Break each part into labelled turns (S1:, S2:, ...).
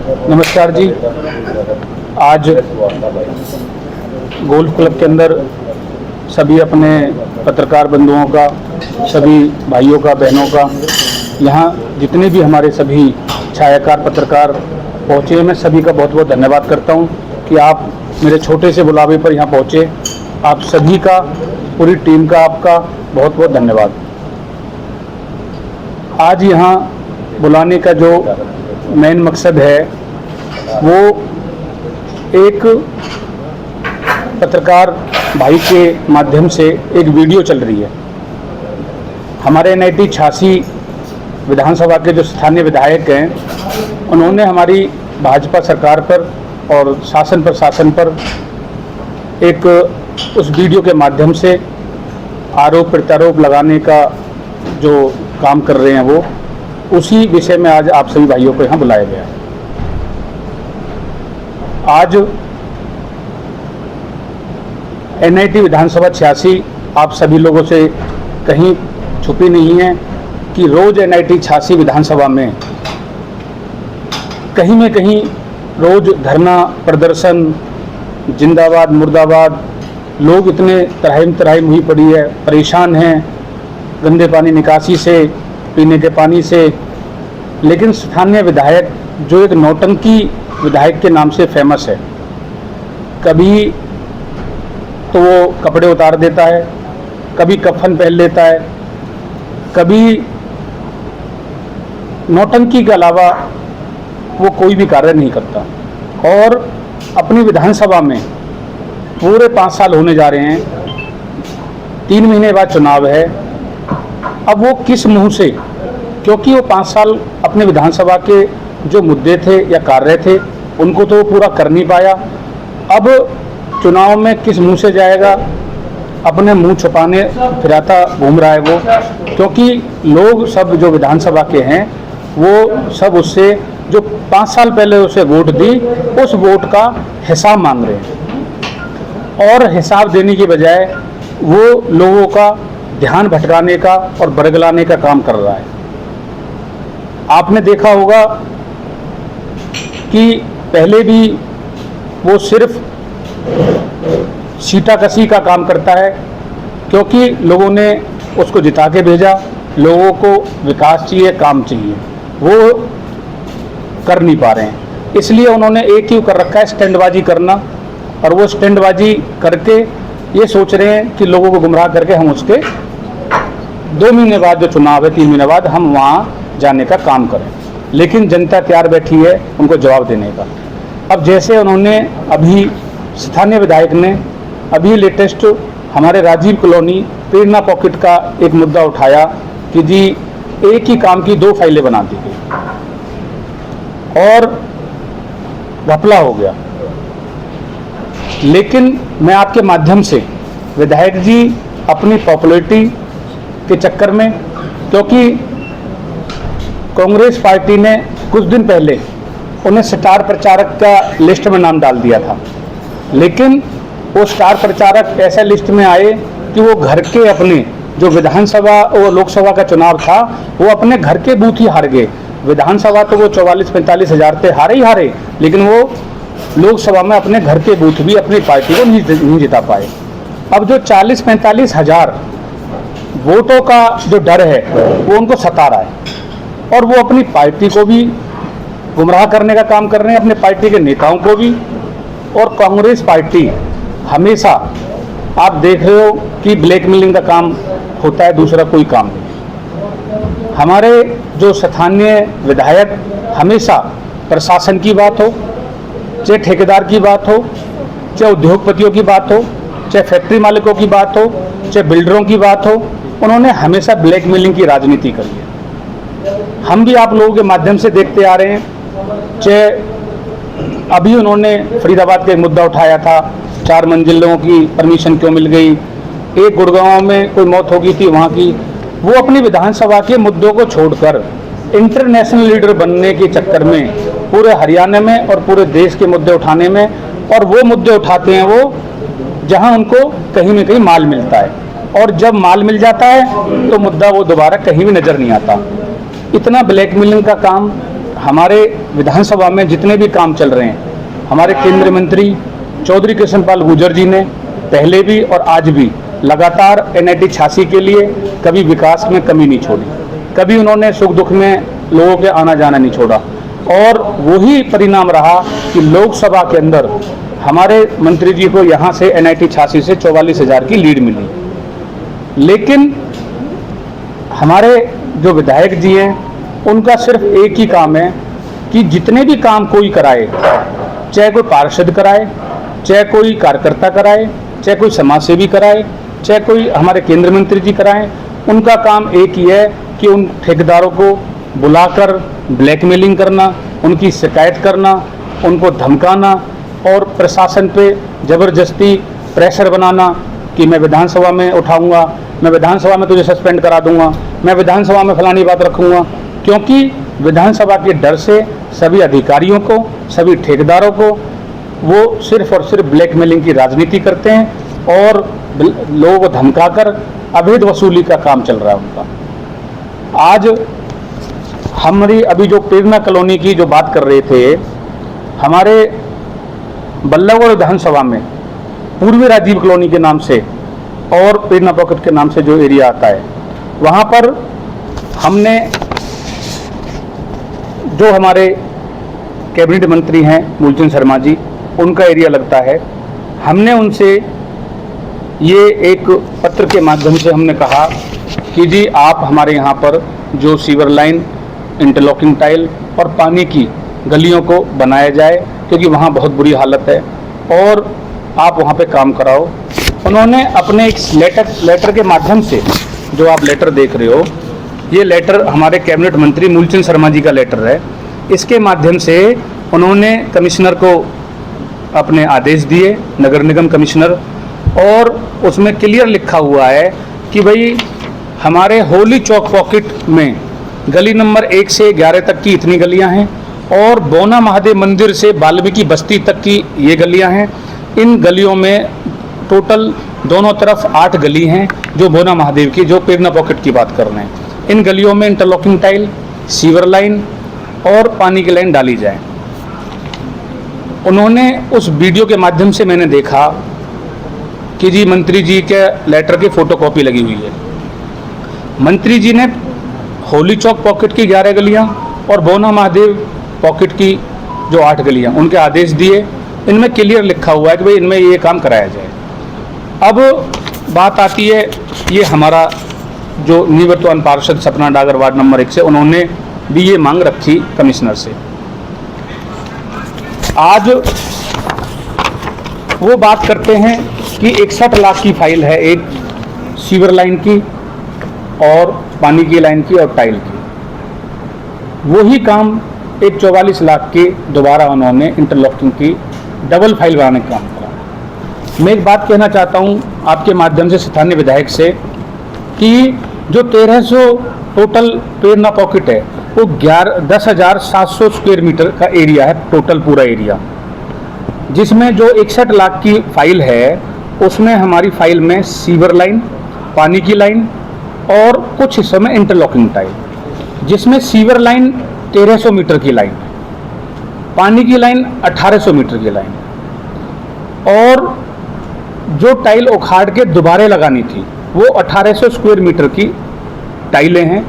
S1: नमस्कार जी। आज golf club के अंदर सभी अपने पत्रकार बंधुओं का, सभी भाइयों का, बहनों का, यहाँ जितने भी हमारे सभी छायाकार पत्रकार पहुँचे हैं, मैं सभी का बहुत बहुत धन्यवाद करता हूँ कि आप मेरे छोटे से बुलावे पर यहाँ पहुँचे। आप सभी का, पूरी टीम का आपका बहुत बहुत धन्यवाद। आज यहाँ बुलाने का जो मेन मकसद है वो एक पत्रकार भाई के माध्यम से एक वीडियो चल रही है। हमारे NIT 86 विधानसभा के जो स्थानीय विधायक हैं, उन्होंने हमारी भाजपा सरकार पर और शासन प्रशासन पर एक उस वीडियो के माध्यम से आरोप प्रत्यारोप लगाने का जो काम कर रहे हैं, वो उसी विषय में आज आप सभी भाइयों को यहाँ बुलाया गया है। आज NIT विधानसभा 86 आप सभी लोगों से कहीं छुपी नहीं है कि रोज NIT 86 विधानसभा में कहीं में कहीं रोज धरना प्रदर्शन, जिंदाबाद मुर्दाबाद, लोग इतने तराहिम हुई पड़ी है, परेशान हैं गंदे पानी निकासी से, पीने के पानी से। लेकिन स्थानीय विधायक जो एक नौटंकी विधायक के नाम से फेमस है, कभी तो वो कपड़े उतार देता है, कभी कफन पहन लेता है, कभी नौटंकी के अलावा वो कोई भी कार्य नहीं करता। और अपनी विधानसभा में पूरे 5 साल होने जा रहे हैं, 3 महीने बाद चुनाव है। अब वो किस मुंह से, क्योंकि वो 5 साल अपने विधानसभा के जो मुद्दे थे या कार्य थे उनको तो वो पूरा कर नहीं पाया। अब चुनाव में किस मुंह से जाएगा, अपने मुंह छुपाने फिराता घूम रहा है वो, क्योंकि लोग सब जो विधानसभा के हैं वो सब उससे जो 5 साल पहले उसे वोट दी, उस वोट का हिसाब मांग रहे हैं। और हिसाब देने की बजाय वो लोगों का ध्यान भटकाने का और बरगलाने का काम कर रहा है। आपने देखा होगा कि पहले भी वो सिर्फ सीटाकशी का काम करता है, क्योंकि लोगों ने उसको जिता के भेजा। लोगों को विकास चाहिए, काम चाहिए, वो कर नहीं पा रहे हैं। इसलिए उन्होंने एक ही कर रखा है, स्टैंडबाजी करना। और वो स्टैंडबाजी करके ये सोच रहे हैं कि लोगों को गुमराह करके हम उसके 2 महीने बाद जो चुनाव है, 3 महीने बाद हम वहाँ जाने का काम करें। लेकिन जनता तैयार बैठी है उनको जवाब देने का। अब जैसे उन्होंने अभी स्थानीय विधायक ने अभी लेटेस्ट हमारे राजीव कॉलोनी प्रेरणा पॉकेट का एक मुद्दा उठाया कि जी एक ही काम की 2 फाइलें बना दी गई और घपला हो गया। लेकिन मैं आपके माध्यम से विधायक जी अपनी पॉपुलैरिटी के चक्कर में, क्योंकि कांग्रेस पार्टी ने कुछ दिन पहले उन्हें स्टार प्रचारक का लिस्ट में नाम डाल दिया था, लेकिन वो स्टार प्रचारक ऐसा लिस्ट में आए कि वो घर के अपने जो विधानसभा और लोकसभा का चुनाव था वो अपने घर के बूथ ही हार गए। विधानसभा तो वो 44-45 हज़ार थे, हारे ही हारे, लेकिन वो लोकसभा में अपने घर के बूथ भी अपनी पार्टी को नहीं जिता पाए। अब जो 40-45 हज़ार वोटों का जो डर है वो उनको सता रहा है और वो अपनी पार्टी को भी गुमराह करने का काम कर रहे हैं, अपने पार्टी के नेताओं को भी। और कांग्रेस पार्टी हमेशा आप देख रहे हो कि ब्लैकमेलिंग का काम होता है, दूसरा कोई काम नहीं। हमारे जो स्थानीय विधायक हमेशा प्रशासन की बात हो, चाहे ठेकेदार की बात हो, चाहे उद्योगपतियों की बात हो, चाहे फैक्ट्री मालिकों की बात हो, चाहे बिल्डरों की बात हो, उन्होंने हमेशा ब्लैकमेलिंग की राजनीति करी है। हम भी आप लोगों के माध्यम से देखते आ रहे हैं। चाहे अभी उन्होंने फरीदाबाद का एक मुद्दा उठाया था, 4 मंजिलों की परमिशन क्यों मिल गई, एक गुड़गांव में कोई मौत हो गई थी वहाँ की। वो अपनी विधानसभा के मुद्दों को छोड़कर इंटरनेशनल लीडर बनने के चक्कर में पूरे हरियाणा में और पूरे देश के मुद्दे उठाने में, और वो मुद्दे उठाते हैं वो जहां उनको कहीं न कहीं माल मिलता है, और जब माल मिल जाता है तो मुद्दा वो दोबारा कहीं भी नज़र नहीं आता। इतना ब्लैकमेलिंग का काम हमारे विधानसभा में जितने भी काम चल रहे हैं, हमारे केंद्रीय मंत्री चौधरी कृष्णपाल गुर्जर जी ने पहले भी और आज भी लगातार NIT 86 के लिए कभी विकास में कमी नहीं छोड़ी, कभी उन्होंने सुख दुख में लोगों के आना जाना नहीं छोड़ा, और वही परिणाम रहा कि लोकसभा के अंदर हमारे मंत्री जी को यहाँ से NIT 86 से 44,000 की लीड मिली। लेकिन हमारे जो विधायक जी हैं उनका सिर्फ एक ही काम है कि जितने भी काम कोई कराए, चाहे कोई पार्षद कराए, चाहे कोई कार्यकर्ता कराए, चाहे कोई समाजसेवी कराए, चाहे कोई हमारे केंद्रीय मंत्री जी कराएं, उनका काम एक ही है कि उन ठेकेदारों को बुलाकर ब्लैकमेलिंग करना, उनकी शिकायत करना, उनको धमकाना और प्रशासन पे ज़बरदस्ती प्रेशर बनाना कि मैं विधानसभा में उठाऊंगा, मैं विधानसभा में तुझे सस्पेंड करा दूंगा, मैं विधानसभा में फलानी बात रखूंगा। क्योंकि विधानसभा के डर से सभी अधिकारियों को, सभी ठेकेदारों को वो सिर्फ और सिर्फ ब्लैकमेलिंग की राजनीति करते हैं और लोगों को धमकाकर अवैध वसूली का काम चल रहा है उनका। आज हमारी अभी जो प्रेरणा कॉलोनी की जो बात कर रहे थे, हमारे बल्लभगढ़ विधानसभा में पूर्वी राजीव कॉलोनी के नाम से और प्रेरणा पॉकेट के नाम से जो एरिया आता है, वहाँ पर हमने जो हमारे कैबिनेट मंत्री हैं मूलचंद शर्मा जी, उनका एरिया लगता है। हमने उनसे ये एक पत्र के माध्यम से हमने कहा कि जी आप हमारे यहाँ पर जो सीवर लाइन, इंटरलॉकिंग टाइल और पानी की गलियों को बनाया जाए, क्योंकि वहाँ बहुत बुरी हालत है और आप वहाँ पे काम कराओ। उन्होंने अपने एक लेटर के माध्यम से, जो आप लेटर देख रहे हो, ये लेटर हमारे कैबिनेट मंत्री मूलचंद शर्मा जी का लेटर है। इसके माध्यम से उन्होंने कमिश्नर को अपने आदेश दिए, नगर निगम कमिश्नर, और उसमें क्लियर लिखा हुआ है कि भाई हमारे होली चौक पॉकेट में गली नंबर 1 से 11 तक की इतनी गलियां हैं और बोना महादेव मंदिर से वाल्मीकि बस्ती तक की ये गलियां हैं। इन गलियों में टोटल दोनों तरफ 8 गली हैं जो बोना महादेव की, जो प्रेरणा पॉकेट की बात कर रहे हैं। इन गलियों में इंटरलॉकिंग टाइल, सीवर लाइन और पानी की लाइन डाली जाए। उन्होंने उस वीडियो के माध्यम से मैंने देखा कि जी मंत्री जी के लेटर की फ़ोटोकॉपी लगी हुई है। मंत्री जी ने होली चौक पॉकेट की 11 गलियां और बोना महादेव पॉकेट की जो 8 गलियां, उनके आदेश दिए। इनमें क्लियर लिखा हुआ है कि भाई इनमें ये काम कराया जाए। अब बात आती है, ये हमारा जो निवर्तमान पार्षद सपना डागर वार्ड नंबर 1 से, उन्होंने भी ये मांग रखी कमिश्नर से। आज वो बात करते हैं कि 61 लाख की फाइल है, एक सीवर लाइन की और पानी की लाइन की और टाइल की। वही काम एक 44 लाख के दोबारा उन्होंने इंटरलॉकिंग की डबल फाइल बनाने का काम करा। मैं एक बात कहना चाहता हूँ आपके माध्यम से स्थानीय विधायक से कि जो 1300 टोटल प्रेरणा पॉकेट है, वो 10,700 स्क्वायर मीटर का एरिया है, टोटल पूरा एरिया, जिसमें जो 61 लाख की फाइल है उसमें हमारी फाइल में सीवर लाइन, पानी की लाइन और कुछ हिस्सों में इंटरलॉकिंग टाइल, जिसमें सीवर लाइन 1300 मीटर की लाइन, पानी की लाइन 1800 मीटर की लाइन, और जो टाइल उखाड़ के दोबारा लगानी थी वो 1800 स्क्वायर मीटर की टाइलें हैं।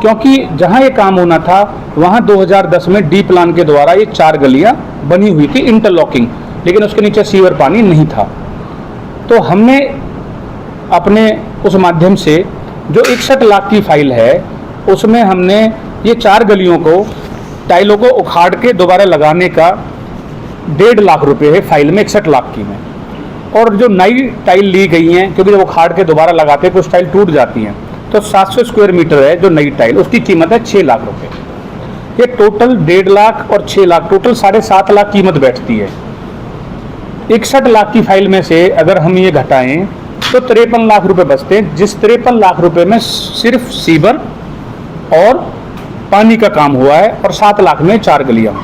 S1: क्योंकि जहां ये काम होना था वहां 2010 में डी प्लान के द्वारा ये 4 गलियां बनी हुई थी इंटरलॉकिंग, लेकिन उसके नीचे सीवर पानी नहीं था। तो हमने अपने उस माध्यम से जो 61 लाख की फाइल है उसमें हमने ये 4 गलियों को, टाइलों को उखाड़ के दोबारा लगाने का 1.5 लाख रुपए है फाइल में 61 लाख की में। और जो नई टाइल ली गई हैं, क्योंकि जब उखाड़ के दोबारा लगाते हैं कुछ टाइल टूट जाती हैं, तो 700 स्क्वायर मीटर है जो नई टाइल, उसकी कीमत है 6 लाख रुपए। ये टोटल 1.5 लाख और 6 लाख, टोटल 7.5 लाख कीमत बैठती है। 61 लाख की फाइल में से अगर हम ये घटाएं तो 53 लाख रुपए बचते हैं, जिस 53 लाख रुपए में सिर्फ सीवर और पानी का काम हुआ है और 7 लाख में 4 गलियां।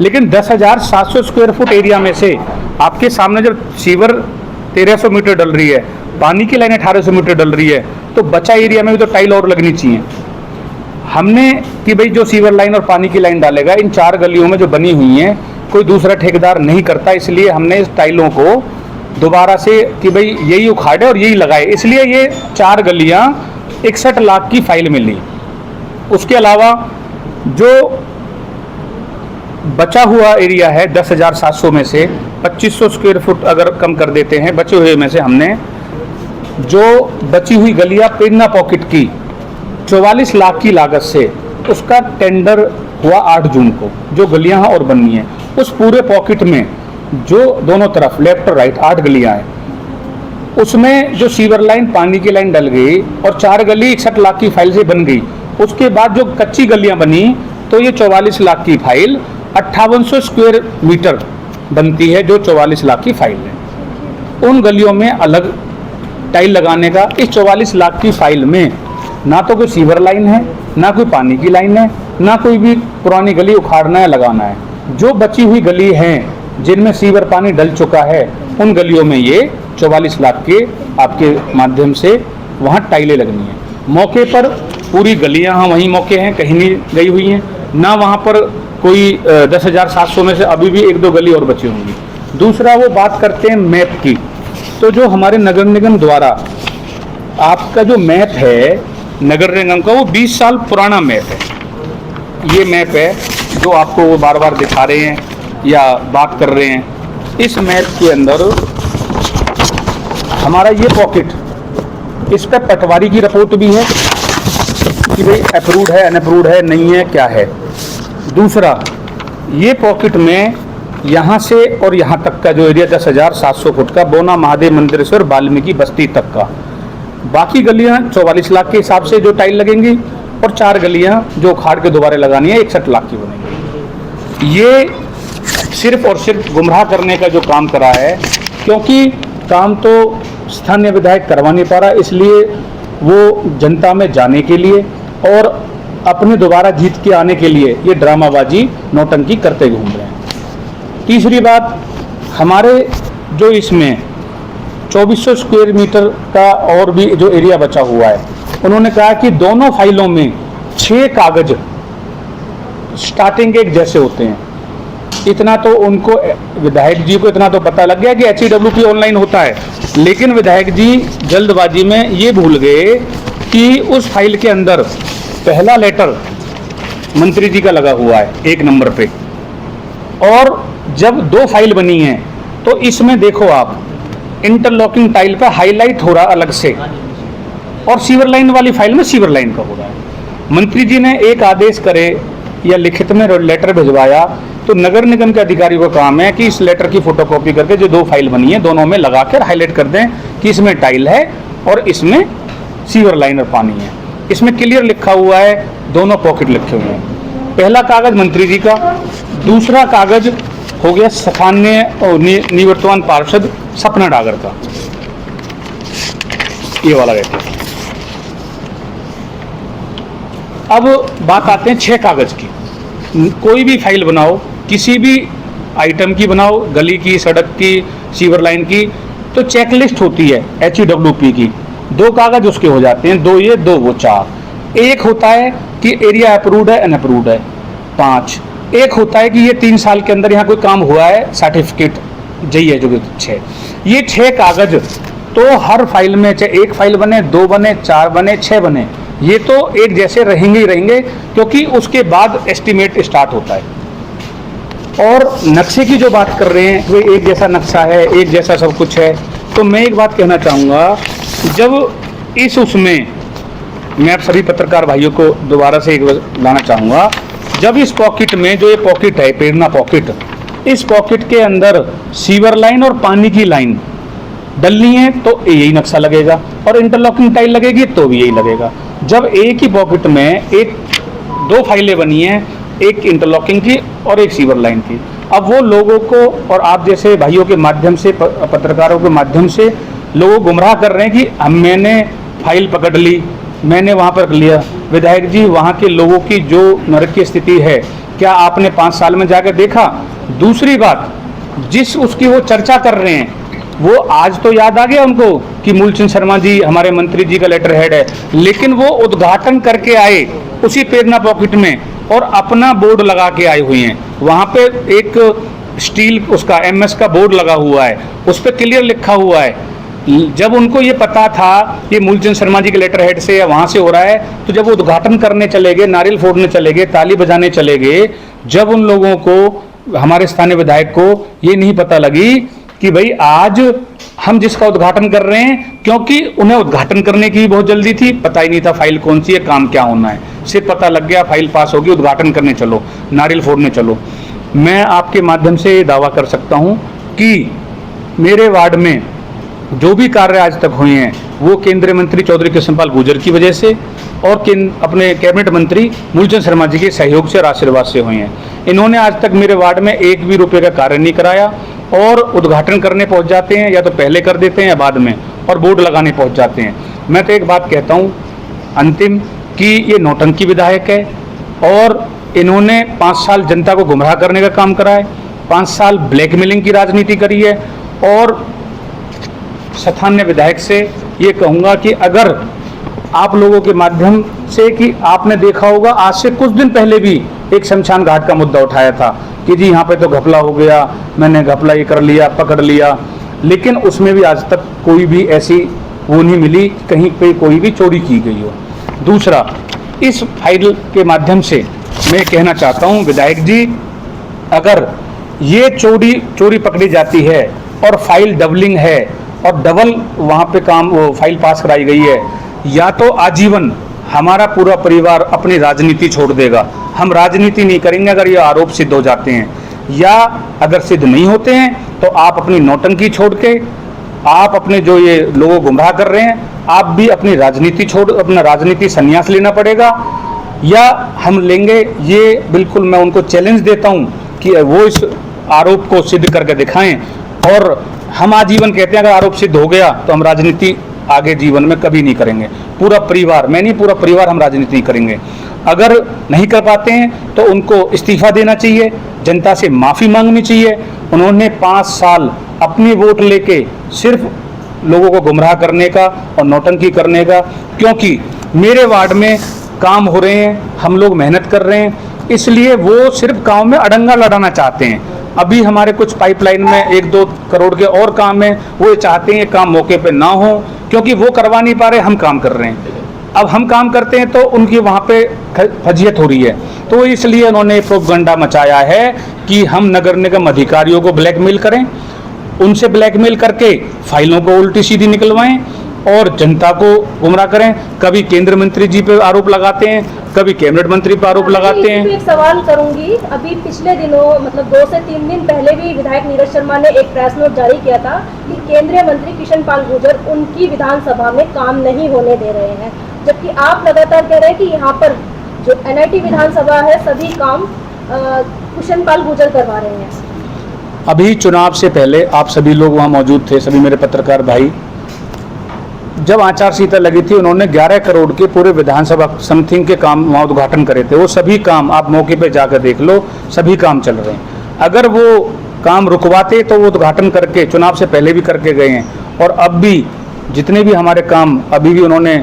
S1: लेकिन 10,700 स्क्वायर फुट एरिया में से आपके सामने जब सीवर 1300 मीटर डल रही है, पानी की लाइन 1800 मीटर डल रही है, तो बचा एरिया में भी तो टाइल और लगनी चाहिए। हमने कि भाई जो सीवर लाइन और पानी की लाइन डालेगा इन 4 गलियों में जो बनी हुई हैं कोई दूसरा ठेकेदार नहीं करता, इसलिए हमने इस टाइलों को दोबारा से कि भाई यही उखाड़े और यही लगाए, इसलिए ये 4 गलियां 61 लाख की फाइल मिली। उसके अलावा जो बचा हुआ एरिया है 10,700 में से 2500 स्क्वायर फुट अगर कम कर देते हैं, बचे हुए में से हमने जो बची हुई गलियां पेड़ना पॉकेट की 44 लाख की लागत से उसका टेंडर हुआ 8 जून को, जो गलियां और बननी है उस पूरे पॉकेट में जो दोनों तरफ लेफ्ट और राइट 8 गलियां हैं, उसमें जो सीवर लाइन पानी की लाइन डल गई और 4 गली 61 लाख की फाइल से बन गई। उसके बाद जो कच्ची गलियां बनी तो ये 44 लाख की फाइल 5800 स्क्वायर मीटर बनती है, जो 44 लाख की फाइल है। उन गलियों में अलग टाइल लगाने का, इस 44 लाख की फाइल में ना तो कोई सीवर लाइन है, ना कोई पानी की लाइन है, ना कोई भी पुरानी गली उखाड़ना है लगाना है। जो बची हुई गली हैं जिनमें सीवर पानी डल चुका है उन गलियों में ये 44 लाख के आपके माध्यम से वहाँ टाइलें लगनी है। मौके पर पूरी गलियाँ वहीं मौके हैं, कहीं नहीं गई हुई हैं, ना वहाँ पर कोई 10,700 में से अभी भी 1-2 गली और बची होंगी। दूसरा वो बात करते हैं मैप की, तो जो हमारे नगर निगम द्वारा आपका जो मैप है नगर निगम का, वो 20 साल पुराना मैप है। ये मैप है जो आपको वो बार बार दिखा रहे हैं या बात कर रहे हैं। इस मैप के अंदर हमारा ये पॉकेट, इस पर पटवारी की रिपोर्ट भी है कि भाई अप्रूव्ड है, अनअप्रूव्ड है, नहीं है, क्या है। दूसरा, ये पॉकेट में यहाँ से और यहाँ तक का जो एरिया 10,700 फुट का बोना महादेव मंदिर से और वाल्मीकि बस्ती तक का, बाकी गलियाँ 44 लाख के हिसाब से जो टाइल लगेंगी और 4 गलियाँ जो उखाड़ के दोबारा लगानी है 61 लाख की बनेगी। ये सिर्फ और सिर्फ गुमराह करने का जो काम करा है, क्योंकि काम तो स्थानीय विधायक करवा नहीं पा रहा, इसलिए वो जनता में जाने के लिए और अपने दोबारा जीत के आने के लिए ये ड्रामाबाजी नौटंकी करते घूम रहे हैं। तीसरी बात, हमारे जो इसमें 2400 स्क्वायर मीटर का और भी जो एरिया बचा हुआ है, उन्होंने कहा कि दोनों फाइलों में 6 कागज स्टार्टिंग एक जैसे होते हैं। इतना तो उनको, विधायक जी को इतना तो पता लग गया कि HEWP ऑनलाइन होता है, लेकिन विधायक जी जल्दबाजी में ये भूल गए कि उस फाइल के अंदर पहला लेटर मंत्री जी का लगा हुआ है 1 नंबर पे, और जब 2 फाइल बनी है तो इसमें देखो आप इंटरलॉकिंग टाइल पे हाईलाइट हो रहा अलग से, और सीवर लाइन वाली फाइल में सीवर लाइन का हो रहा है। मंत्री जी ने एक आदेश करे या लिखित में लेटर भिजवाया तो नगर निगम के अधिकारियों का काम है कि इस लेटर की फोटोकॉपी करके जो 2 फाइल बनी है दोनों में लगाकर हाईलाइट कर दें कि इसमें टाइल है और इसमें सीवर लाइन और पानी है। इसमें क्लियर लिखा हुआ है, दोनों पॉकेट लिखे हुए हैं। पहला कागज मंत्री जी का, दूसरा कागज हो गया स्थानीय और निवर्तमान पार्षद सपना डागर का, ये वाला रहता है। अब बात आते हैं 6 कागज की। कोई भी फाइल बनाओ, किसी भी आइटम की बनाओ, गली की, सड़क की, सीवर लाइन की, तो चेकलिस्ट होती है HEWP की। 2 कागज उसके हो जाते हैं, 2 ये 2 वो 4। एक होता है कि एरिया अप्रूव्ड है, अनअप्रूव्ड है, 5। एक होता है कि ये 3 साल के अंदर यहाँ कोई काम हुआ है, सर्टिफिकेट यही है जो 6। ये 6 कागज तो हर फाइल में, चाहे 1 फाइल बने, 2 बने, 4 बने, 6 बने, ये तो एक जैसे रहेंगे ही रहेंगे, क्योंकि उसके बाद एस्टिमेट स्टार्ट होता है। और नक्शे की जो बात कर रहे हैं, वो एक जैसा नक्शा है, एक जैसा सब कुछ है, तो मैं एक बात कहना चाहूँगा, जब इस उसमें मैं आप सभी पत्रकार भाइयों को दोबारा से एक बार लाना चाहूँगा, जब इस पॉकेट में जो ये पॉकेट है पेड़ना पॉकेट, इस पॉकेट के अंदर सीवर लाइन और पानी की लाइन डलनी है तो यही नक्शा लगेगा, और इंटरलॉकिंग टाइल लगेगी तो भी यही लगेगा। जब एक ही पॉकेट में 2 फाइलें बनी हैं, एक इंटरलॉकिंग की और एक सीवर लाइन की, अब वो लोगों को और आप जैसे भाइयों के माध्यम से, पत्रकारों के माध्यम से लोगों को गुमराह कर रहे हैं कि मैंने फाइल पकड़ ली, मैंने वहाँ पर लिया। विधायक जी, वहाँ के लोगों की जो नरक की स्थिति है, क्या आपने 5 साल में जाकर देखा? दूसरी बात, जिस उसकी वो चर्चा कर रहे हैं वो आज तो याद आ गया उनको कि मूलचंद शर्मा जी हमारे मंत्री जी का लेटर हेड है, लेकिन वो उद्घाटन करके आए उसी प्रेरणा पॉकेट में और अपना बोर्ड लगा के आए हुए हैं। वहाँ पे एक स्टील उसका MS का बोर्ड लगा हुआ है, उस पर क्लियर लिखा हुआ है। जब उनको ये पता था कि मूलचंद शर्मा जी के लेटर हेड से या वहाँ से हो रहा है, तो जब वो उद्घाटन करने चले गए, नारियल फोड़ने चले गए, ताली बजाने चले गए, जब उन लोगों को, हमारे स्थानीय विधायक को ये नहीं पता लगी कि भाई आज हम जिसका उद्घाटन कर रहे हैं, क्योंकि उन्हें उद्घाटन करने की भी बहुत जल्दी थी, पता ही नहीं था फाइल कौन सी है, काम क्या होना है, सिर्फ पता लग गया फाइल पास होगी, उद्घाटन करने चलो, नारियल फोड़ने चलो। मैं आपके माध्यम से दावा कर सकता हूं कि मेरे वार्ड में जो भी कार्य आज तक हुए हैं वो केंद्रीय मंत्री चौधरी कृष्णपाल गुर्जर की वजह से और अपने कैबिनेट मंत्री मूलचंद शर्मा जी के सहयोग से और आशीर्वाद से हुए हैं। इन्होंने आज तक मेरे वार्ड में एक भी रुपये का कार्य नहीं कराया और उद्घाटन करने पहुंच जाते हैं, या तो पहले कर देते हैं या बाद में, और बोर्ड लगाने पहुंच जाते हैं। मैं तो एक बात कहता हूं अंतिम कि ये नौटंकी विधायक है और इन्होंने 5 साल जनता को गुमराह करने का काम करा है, 5 साल ब्लैकमेलिंग की राजनीति करी है। और स्थानीय विधायक से ये कहूँगा कि अगर आप लोगों के माध्यम से, कि आपने देखा होगा आज से कुछ दिन पहले भी एक शमशान घाट का मुद्दा उठाया था कि जी यहाँ पे तो घपला हो गया, मैंने घपला ये कर लिया, पकड़ लिया, लेकिन उसमें भी आज तक कोई भी ऐसी वो नहीं मिली कहीं पे कोई भी चोरी की गई हो। दूसरा, इस फाइल के माध्यम से मैं कहना चाहता हूँ विधायक जी, अगर ये चोरी पकड़ी जाती है और फाइल डबलिंग है और डबल वहाँ पे काम वो फाइल पास कराई गई है, या तो आजीवन हमारा पूरा परिवार अपनी राजनीति छोड़ देगा, हम राजनीति नहीं करेंगे अगर ये आरोप सिद्ध हो जाते हैं, या अगर सिद्ध नहीं होते हैं तो आप अपनी नौटंकी छोड़ के, आप अपने जो ये लोगों गुमराह कर रहे हैं, आप भी अपनी राजनीति छोड़, अपना राजनीति संन्यास लेना पड़ेगा, या हम लेंगे। ये बिल्कुल मैं उनको चैलेंज देता हूँ कि वो इस आरोप को सिद्ध करके दिखाएं। और हम आजीवन कहते हैं अगर आरोप सिद्ध हो गया तो हम राजनीति आगे जीवन में कभी नहीं करेंगे, पूरा परिवार, मैं नहीं पूरा परिवार हम राजनीति नहीं करेंगे। अगर नहीं कर पाते हैं तो उनको इस्तीफा देना चाहिए, जनता से माफ़ी मांगनी चाहिए। उन्होंने 5 साल अपनी वोट लेके सिर्फ लोगों को गुमराह करने का और नौटंकी करने का, क्योंकि मेरे वार्ड में काम हो रहे हैं, हम लोग मेहनत कर रहे हैं, इसलिए वो सिर्फ गांव में अड़ंगा लड़ाना चाहते हैं। अभी हमारे कुछ पाइपलाइन में 1-2 करोड़ के और काम है, वो चाहते हैं काम मौके पे ना हो, क्योंकि वो करवा नहीं पा रहे, हम काम कर रहे हैं। अब हम काम करते हैं तो उनकी वहाँ पे फजीयत हो रही है, तो इसलिए उन्होंने प्रोपगंडा मचाया है कि हम नगर निगम अधिकारियों को ब्लैकमेल करें, उनसे ब्लैकमेल करके फाइलों को उल्टी सीधी निकलवाएं और जनता को गुमराह करें। कभी केंद्रीय मंत्री जी पे आरोप लगाते हैं, कभी कैबिनेट मंत्री पर आरोप लगाते हैं।
S2: एक सवाल करूंगी, अभी पिछले दिनों मतलब 2 से 3 दिन पहले भी विधायक नीरज शर्मा ने एक प्रेस नोट जारी किया था कि केंद्रीय मंत्री कृष्णपाल गुर्जर उनकी विधानसभा में काम नहीं होने दे रहे हैं, जबकि आप लगातार कह रहे हैं कि यहाँ पर जो NIT विधानसभा है सभी काम कृष्णपाल गुर्जर करवा रहे हैं।
S1: अभी चुनाव से पहले आप सभी लोग वहाँ मौजूद थे, सभी मेरे पत्रकार भाई, जब आचार संहिता लगी थी उन्होंने 11 करोड़ के पूरे विधानसभा समथिंग के काम वहाँ उद्घाटन करे थे। वो सभी काम आप मौके पे जाकर देख लो, सभी काम चल रहे हैं। अगर वो काम रुकवाते तो वो उद्घाटन करके चुनाव से पहले भी करके गए हैं, और अब भी जितने भी हमारे काम अभी भी उन्होंने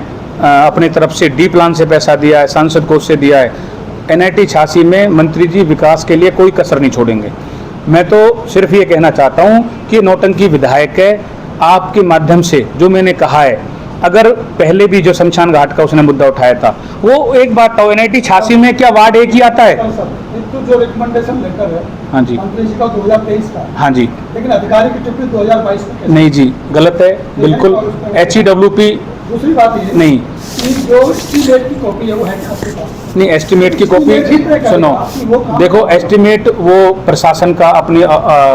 S1: अपने तरफ से डी प्लान से पैसा दिया है, सांसद कोष से दिया है। NIT 86 में मंत्री जी विकास के लिए कोई कसर नहीं छोड़ेंगे। मैं तो सिर्फ ये कहना चाहता हूँ कि नौटंकी विधायक है, आपके माध्यम से जो मैंने कहा है, अगर पहले भी जो शमशान घाट का उसने मुद्दा उठाया था, वो एक बात था, NIT 86 में क्या वार्ड एक ही आता है?
S3: तो जो रिकमेंडेशन लेटर है,
S1: हाँ जी,
S3: मंत्री जी का 2023 का,
S1: हाँ जी,
S3: लेकिन अधिकारी की टिप्पणी 2022 में कैसे?
S1: नहीं जी, गलत है बिल्कुल। HEWP
S3: दूसरी बात ये
S1: नहीं,
S3: कि जो एस्टीमेट की कॉपी है वो है आपके पास?
S1: नहीं, एस्टीमेट की कॉपी सुनो, देखो एस्टीमेट वो प्रशासन का अपनी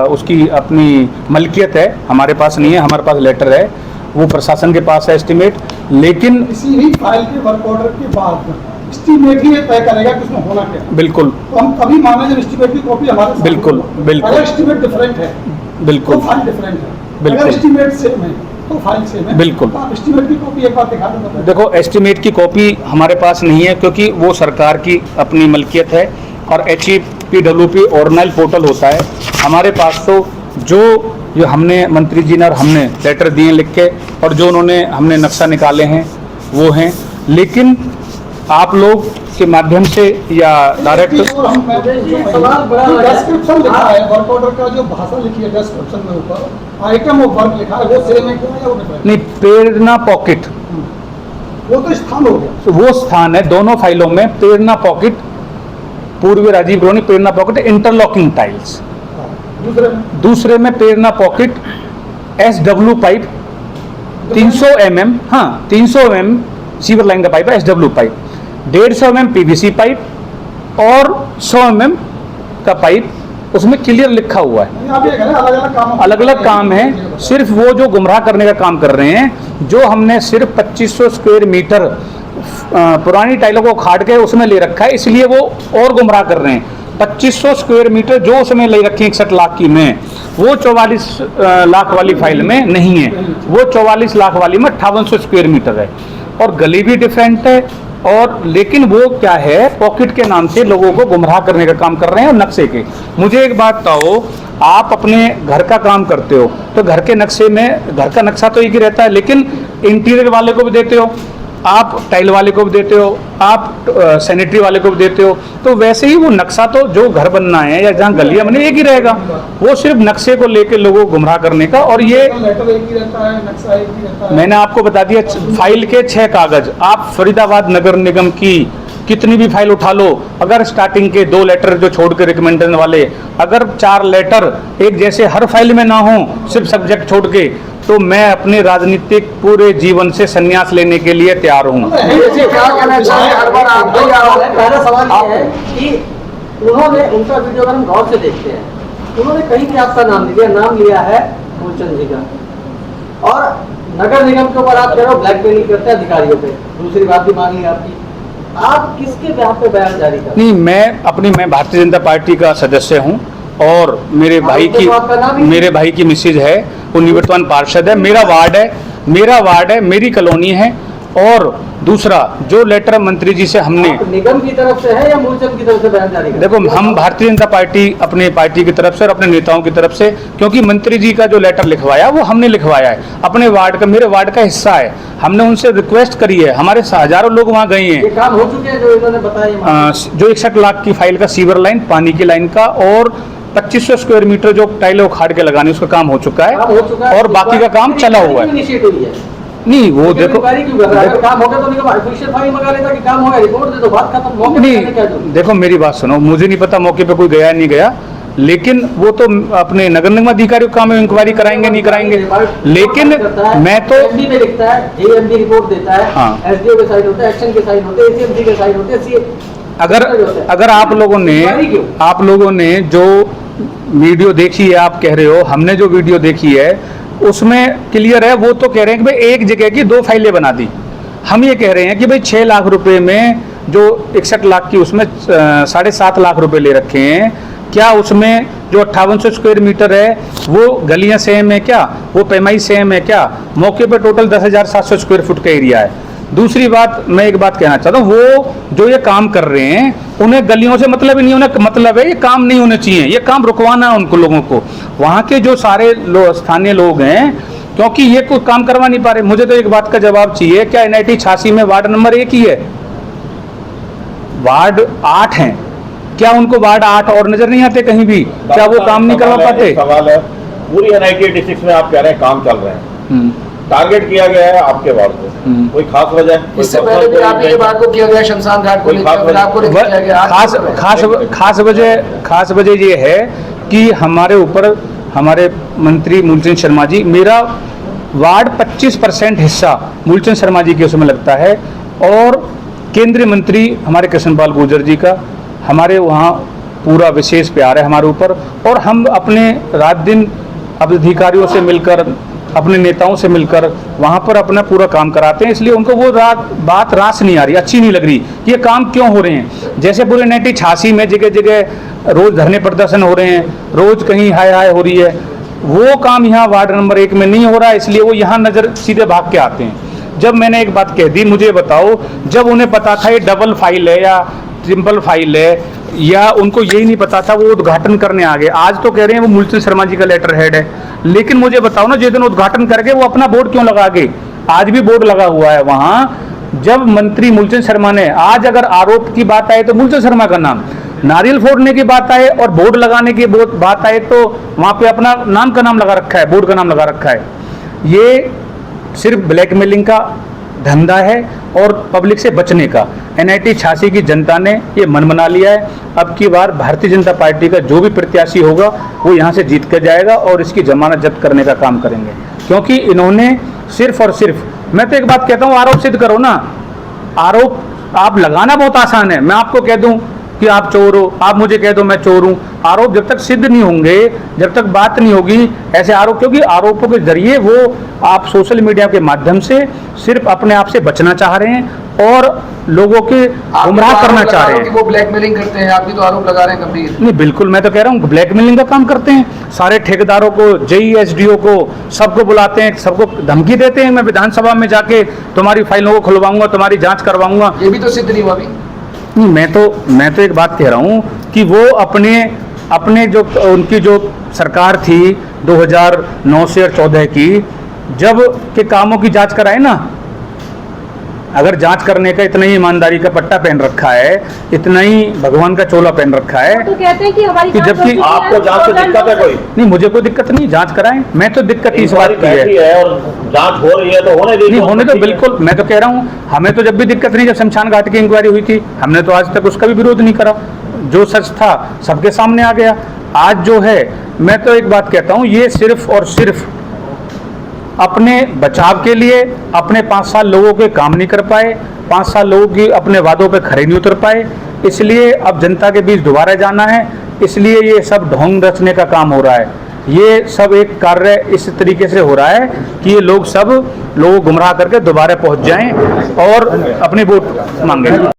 S1: उसकी अपनी मलकियत है, हमारे पास नहीं है, हमारे पास लेटर है, वो प्रशासन के पास है एस्टीमेट। लेकिन
S3: इसी ही फाइल के वर्क ऑर्डर के बाद एस्टीमेट ही ये तय करेगा कि उसमें होना क्या।
S1: बिल्कुल,
S3: तो हम तभी माने जब एस्टीमेट की कॉपी हमारे साथ
S1: बिल्कुल
S3: हो।
S1: बिल्कुल,
S3: अगर एस्टीमेट डिफरेंट है
S1: बिल्कुल
S3: तो फाइल डिफरेंट है,
S1: बिल्कुल।
S3: अगर एस्टीमेट सेम है तो फाइल सेम है,
S1: बिल्कुल।
S3: तो आप एस्टीमेट की कॉपी एक बार दिखा दो।
S1: देखो एस्टीमेट की कॉपी हमारे पास नहीं है, क्योंकि वो सरकार की अपनी मलकियत है, और HEWP ऑर्गेनाइज पोर्टल होता है। हमारे पास तो जो ये हमने मंत्री जी ने और हमने लेटर दिए लिख के, और जो उन्होंने हमने नक्शा निकाले हैं वो हैं, लेकिन आप लोग के माध्यम से या डायरेक्ट
S3: डिस्क्रिप्शन लिखा है वर्क ऑर्डर का, जो भाषा लिखी है डिस्क्रिप्शन में ऊपर आइटम ऑफ वर्क लिखा है, वो सेम है क्या या वो डिफरेंट?
S1: नहीं, प्रेरणा पॉकेट
S3: वो तो स्थान हो गया।
S1: तो वो स्थान है दोनों फाइलों में। प्रेरणा पॉकेट पूर्वी राजीव कॉलोनी, प्रेरणा पॉकेट इंटरलॉकिंग टाइल्स। दूसरे में प्रेरणा पॉकेट SW पाइप 300 mm, हाँ 300 mm सीवर लाइन का पाइप है SW pipe, 150 mm PVC pipe और 100 mm का पाइप, उसमें क्लियर लिखा हुआ है। अलग अलग काम है, सिर्फ वो जो गुमराह करने का काम कर रहे हैं, जो हमने सिर्फ 2500 स्क्वायर मीटर पुरानी टाइलों को खाट के उसमें ले रखा है, इसलिए वो और गुमराह कर रहे हैं। 2500 स्क्वायर मीटर जो उसमें ले रखी है 61 लाख की में, वो 44 लाख वाली फाइल में नहीं है, वो 44 लाख वाली में 5800 स्क्वायर मीटर है, और गली भी डिफरेंट है। और लेकिन वो क्या है, पॉकेट के नाम से लोगों को गुमराह करने का काम कर रहे हैं और नक्शे के। मुझे एक बात बताओ, आप अपने घर का काम करते हो तो घर के नक्शे में, घर का नक्शा तो एक ही रहता है, लेकिन इंटीरियर वाले को भी देते हो, आप टाइल वाले को भी देते हो, आप सैनिटरी वाले को भी देते हो, तो वैसे ही वो नक्शा तो जो घर बनना है या जहाँ गलियां बनी एक ही रहेगा। वो सिर्फ नक्शे को लेके लोगों को गुमराह करने का। और ये
S3: लेटर एक ही रहता है, नक्शा एक ही रहता है।
S1: मैंने आपको बता दिया, फाइल के 6 कागज। आप फरीदाबाद नगर निगम की कितनी भी फाइल उठा लो, अगर स्टार्टिंग के 2 लेटर जो छोड़ के रिकमेंडेशन वाले, अगर 4 लेटर एक जैसे हर फाइल में ना हो, सिर्फ सब्जेक्ट छोड़ के, तो मैं अपने राजनीतिक पूरे जीवन से संन्यास लेने के लिए तैयार हूँ।
S4: पहला सवाल ये है कि उन्होंने, उनका वीडियो अगर हम गौर से देखते हैं, उन्होंने कहीं भी आपका नाम लिया है मूलचंद जी का, और नगर निगम के ऊपर आप कह रहे हो ब्लैकमेलिंग करते हैं अधिकारियों पे। दूसरी बात भी मान ली आपकी, आप किसके ब्याह पे बयान जारी कर?
S1: नहीं, मैं भारतीय जनता पार्टी का सदस्य हूँ, और मेरे भाई की मिसेज है, वो निवर्तमान पार्षद है, मेरा वार्ड है, मेरी कॉलोनी है। और दूसरा, जो लेटर मंत्री जी से हमने,
S4: निगम की तरफ से है या मूलचंद की तरफ से बयान जारी कर?
S1: देखो, हम भारतीय जनता पार्टी अपने पार्टी की तरफ से और अपने नेताओं की तरफ से, क्योंकि मंत्री जी का जो लेटर लिखवाया वो हमने लिखवाया है, अपने वार्ड का, मेरे वार्ड का हिस्सा है, हमने उनसे रिक्वेस्ट करी है, हमारे हजारों लोग वहाँ गए हैं।
S4: ये काम हो चुके हैं जो इन्होंने बताया?
S1: जो 61 लाख की फाइल का सीवर लाइन, पानी की लाइन का, और 2500 स्क्वायर मीटर जो टाइलें उखाड़ के लगाने, उसका काम हो चुका है, और बाकी का काम चला हुआ है। नहीं, वो देखो,
S4: काम हो गया तो ऑफिशियल फाइल मंगा लेता कि काम हो गया, रिपोर्ट दे दो, बात खत्म।
S1: नहीं, देखो मेरी बात सुनो, मुझे नहीं पता मौके पे कोई गया नहीं गया, लेकिन वो तो अपने नगर निगम अधिकारियों का काम है, इंक्वायरी कराएंगे नहीं कराएंगे। लेकिन मैं तो
S4: एमडी में लिखता है, एएमडी रिपोर्ट देता है,
S1: हाँ,
S4: एसडीओ के साइड होता है, एक्शन के साइड होते हैं, एसीएमसी के साइड होते हैं।
S1: अगर आप लोगों ने जो वीडियो देखी है, आप कह रहे हो हमने जो वीडियो देखी है उसमें क्लियर है, वो तो कह रहे हैं कि भाई एक जगह की 2 फाइलें बना दी। हम ये कह रहे हैं कि भाई 6 लाख रुपए में जो 61 लाख की, उसमें 7.5 लाख रुपए ले रखे हैं, क्या उसमें जो 5800 स्क्वायर मीटर है वो गलियां सेम है क्या, वो पैमाई सेम है क्या? मौके पर टोटल 10,700 स्क्वायर फुट का एरिया है। दूसरी बात, मैं एक बात कहना चाहता हूँ, वो जो ये काम कर रहे हैं उन्हें गलियों से मतलब ही नहीं, उन्हें मतलब है ये काम नहीं होने चाहिए, ये काम रुकवाना है उनको, लोगों को, वहाँ के जो सारे स्थानीय लोग हैं, क्योंकि ये कोई काम करवा नहीं पा रहे। मुझे तो एक बात का जवाब चाहिए, क्या NIT 86 में वार्ड नंबर 1 ही है? वार्ड 8 हैं, क्या उनको वार्ड 8 और नजर नहीं आते कहीं भी? क्या वो काम नहीं करवा पाते?
S5: सवाल है, पूरी NIT 86 में आप कह रहे हैं काम चल रहे हैं, टारगेट किया गया है आपके वार्ड को, कोई खास वजह?
S4: इससे पहले भी आपके वार्ड को किया गया, शमशान घाट को किया गया।
S1: खास वजह ये है कि हमारे ऊपर हमारे मंत्री मूलचंद शर्मा जी, मेरा वार्ड 25% हिस्सा मूलचंद शर्मा जी के उसमें लगता है, और केंद्रीय मंत्री हमारे कृष्णपाल गुर्जर जी का हमारे वहाँ पूरा विशेष प्यार है हमारे ऊपर, और हम अपने रात दिन अधिकारियों से मिलकर, अपने नेताओं से मिलकर वहाँ पर अपना पूरा काम कराते हैं। इसलिए उनको वो बात रास नहीं आ रही, अच्छी नहीं लग रही कि ये काम क्यों हो रहे हैं। जैसे पूरे 86 में जगह जगह रोज धरने प्रदर्शन हो रहे हैं, रोज कहीं हाय हाय हो रही है, वो काम यहाँ वार्ड नंबर 1 में नहीं हो रहा है, इसलिए वो यहाँ नजर सीधे भाग के आते हैं। जब मैंने एक बात कह दी, मुझे बताओ, जब उन्हें पता था ये डबल फाइल है या ट्रिपल फाइल है, या उनको यही नहीं पता था, वो उद्घाटन करने आ गए। आज तो कह रहे हैं वो मूलचंद शर्मा जी का लेटर हेड है, लेकिन मुझे बताओ ना, जिस दिन उद्घाटन करके वो अपना बोर्ड क्यों लगा गए? आज भी बोर्ड लगा हुआ है वहां। जब मंत्री मूलचंद शर्मा ने, आज अगर आरोप की बात आए तो मूलचंद शर्मा का नाम, नारियल फोड़ने की बात आए और बोर्ड लगाने की बात आए तो वहां पे अपना नाम का नाम लगा रखा है, बोर्ड का नाम लगा रखा है। ये सिर्फ ब्लैकमेलिंग का धंधा है और पब्लिक से बचने का। NIT 86 की जनता ने ये मन बना लिया है। अब की बार भारतीय जनता पार्टी का जो भी प्रत्याशी होगा वो यहाँ से जीत कर जाएगा और इसकी जमानत जब्त करने का काम करेंगे, क्योंकि इन्होंने सिर्फ और सिर्फ, मैं तो एक बात कहता हूँ, आरोप सिद्ध करो ना। आरोप आप लगाना बहुत आसान है, मैं आपको कह दूं कि आप चोर हो, आप मुझे कह दो मैं चोर हूं। आरोप जब तक सिद्ध नहीं होंगे, जब तक बात नहीं होगी ऐसे आरोप, क्योंकि आरोपों के जरिए वो आप सोशल मीडिया के माध्यम से सिर्फ अपने आप से बचना चाह रहे हैं और लोगों के गुमराह करना चाह रहे हैं।
S6: वो ब्लैकमेलिंग करते हैं, आप भी तो आरोप लगा रहे हैं गंभीर।
S1: नहीं, बिल्कुल, मैं तो कह रहा हूँ ब्लैकमेलिंग का काम करते हैं। सारे ठेकेदारों को, JE SDO को, सबको बुलाते हैं, सबको धमकी देते हैं, मैं विधानसभा में जाके तुम्हारी फाइलों को खुलवाऊंगा, तुम्हारी जांच करवाऊंगा।
S6: ये भी तो सिद्ध नहीं हुआ अभी।
S1: नहीं, मैं तो एक बात कह रहा हूँ कि वो अपने जो उनकी जो सरकार थी 2009 से और 14 की, जब के कामों की जांच कराए ना, अगर जांच करने का इतना ही ईमानदारी का पट्टा पहन रखा है, इतना ही भगवान का चोला पहन रखा है,
S2: तो कहते हैं कि हमारी
S1: कि जबकि
S5: आपको जांच से दिक्कत है कोई?
S1: नहीं, मुझे कोई दिक्कत नहीं, जांच कराएं। मैं तो दिक्कत इस बात की है
S5: और जांच हो रही है तो होने दीजिए।
S1: नहीं, होने तो बिल्कुल, मैं तो कह रहा हूँ, हमें तो जब भी दिक्कत नहीं, जब शमशान घाट की इंक्वायरी हुई थी, हमने तो आज तक उसका भी विरोध नहीं करा। जो सच था सबके सामने आ गया। आज जो है, मैं तो एक बात कहता हूँ, ये सिर्फ और सिर्फ अपने बचाव के लिए, अपने 5 साल लोगों के काम नहीं कर पाए, 5 साल लोगों की अपने वादों पे खरे नहीं उतर पाए, इसलिए अब जनता के बीच दोबारा जाना है, इसलिए ये सब ढोंग रचने का काम हो रहा है। ये सब एक कार्य इस तरीके से हो रहा है कि ये लोग सब लोगों को गुमराह करके दोबारा पहुंच जाएं और अपनी वोट मांगें।